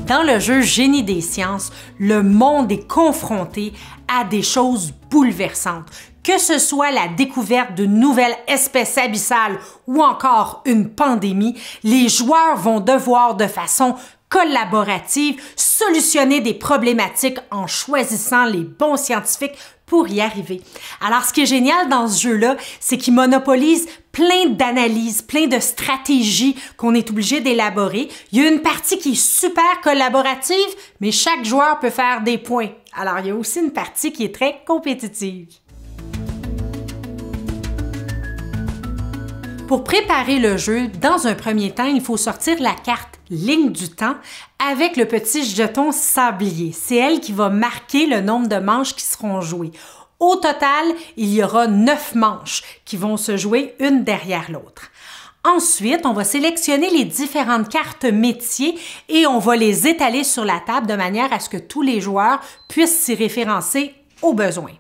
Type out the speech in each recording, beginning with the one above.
Dans le jeu Génie des sciences, le monde est confronté à des choses bouleversantes. Que ce soit la découverte d'une nouvelle espèce abyssale ou encore une pandémie, les joueurs vont devoir de façon collaborative solutionner des problématiques en choisissant les bons scientifiques pour y arriver. Alors, ce qui est génial dans ce jeu-là, c'est qu'il monopolise plein d'analyses, plein de stratégies qu'on est obligé d'élaborer. Il y a une partie qui est super collaborative, mais chaque joueur peut faire des points. Alors, il y a aussi une partie qui est très compétitive. Pour préparer le jeu, dans un premier temps, il faut sortir la carte Ligne du temps avec le petit jeton sablier. C'est elle qui va marquer le nombre de manches qui seront jouées. Au total, il y aura 9 manches qui vont se jouer une derrière l'autre. Ensuite, on va sélectionner les différentes cartes métiers et on va les étaler sur la table de manière à ce que tous les joueurs puissent s'y référencer au besoin.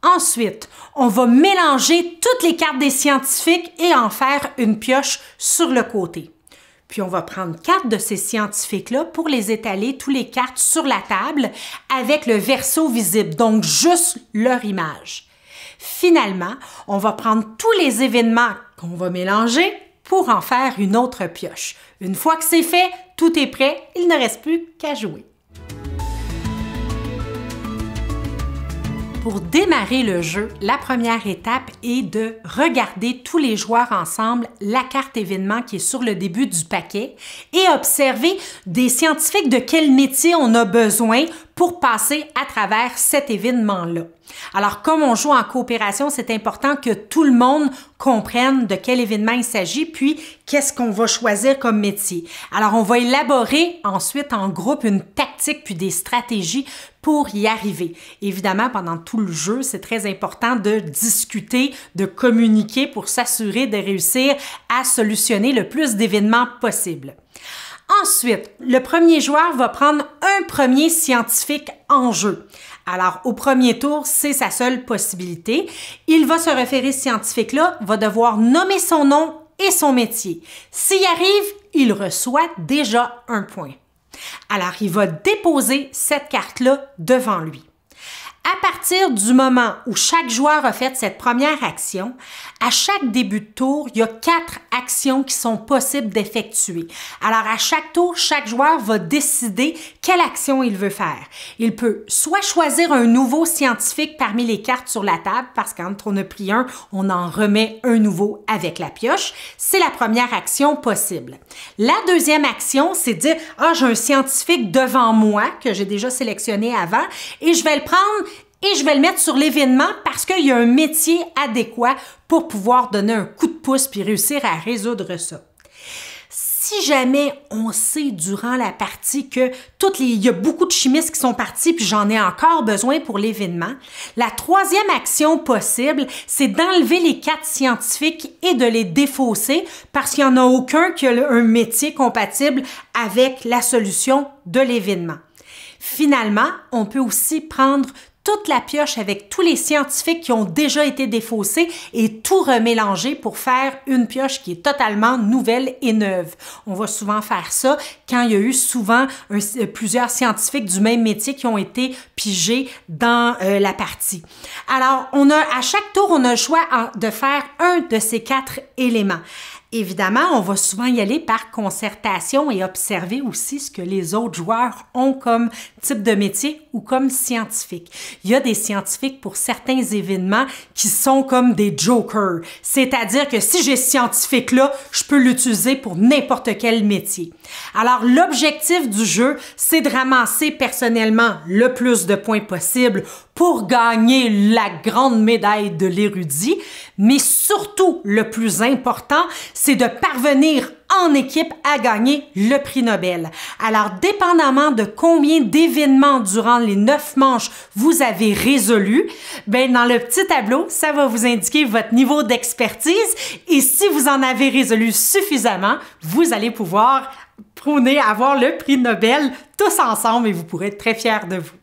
Ensuite, on va mélanger toutes les cartes des scientifiques et en faire une pioche sur le côté. Puis on va prendre 4 de ces scientifiques-là pour les étaler, tous les cartes sur la table avec le verso visible, donc juste leur image. Finalement, on va prendre tous les événements qu'on va mélanger pour en faire une autre pioche. Une fois que c'est fait, tout est prêt, il ne reste plus qu'à jouer. Pour démarrer le jeu, la première étape est de regarder tous les joueurs ensemble la carte événement qui est sur le début du paquet et observer des scientifiques de quel métier on a besoin pour passer à travers cet événement-là. Alors, comme on joue en coopération, c'est important que tout le monde comprenne de quel événement il s'agit, puis qu'est-ce qu'on va choisir comme métier. Alors, on va élaborer ensuite en groupe une tactique puis des stratégies pour y arriver. Évidemment, pendant tout le jeu, c'est très important de discuter, de communiquer pour s'assurer de réussir à solutionner le plus d'événements possible. Ensuite, le premier joueur va prendre un premier scientifique en jeu. Alors, au premier tour, c'est sa seule possibilité. Il va se référer ce scientifique-là, va devoir nommer son nom et son métier. S'il y arrive, il reçoit déjà un point. Alors, il va déposer cette carte-là devant lui. À partir du moment où chaque joueur a fait cette première action, à chaque début de tour, il y a 4 actions qui sont possibles d'effectuer. Alors, à chaque tour, chaque joueur va décider quelle action il veut faire. Il peut soit choisir un nouveau scientifique parmi les cartes sur la table, parce que quand on a pris un, on en remet un nouveau avec la pioche. C'est la première action possible. La deuxième action, c'est de dire « Ah, j'ai un scientifique devant moi que j'ai déjà sélectionné avant et je vais le prendre et je vais le mettre sur l'événement parce qu'il y a un métier adéquat pour pouvoir donner un coup de pouce puis réussir à résoudre ça. » Si jamais on sait durant la partie que il y a beaucoup de chimistes qui sont partis puis j'en ai encore besoin pour l'événement, la troisième action possible, c'est d'enlever les 4 scientifiques et de les défausser parce qu'il n'y en a aucun qui a un métier compatible avec la solution de l'événement. Finalement, on peut aussi prendre toute la pioche avec tous les scientifiques qui ont déjà été défaussés et tout remélanger pour faire une pioche qui est totalement nouvelle et neuve. On va souvent faire ça quand il y a eu souvent plusieurs scientifiques du même métier qui ont été pigés dans la partie. Alors, à chaque tour, on a le choix de faire un de ces 4 éléments. Évidemment, on va souvent y aller par concertation et observer aussi ce que les autres joueurs ont comme type de métier ou comme scientifique. Il y a des scientifiques pour certains événements qui sont comme des jokers, c'est-à-dire que si j'ai ce scientifique-là, je peux l'utiliser pour n'importe quel métier. Alors, l'objectif du jeu, c'est de ramasser personnellement le plus de points possible pour gagner la grande médaille de l'érudit, mais surtout, le plus important, c'est de parvenir en équipe à gagner le prix Nobel. Alors, dépendamment de combien d'événements durant les 9 manches vous avez résolus, ben dans le petit tableau, ça va vous indiquer votre niveau d'expertise et si vous en avez résolu suffisamment, vous allez pouvoir avoir le prix Nobel tous ensemble et vous pourrez être très fiers de vous.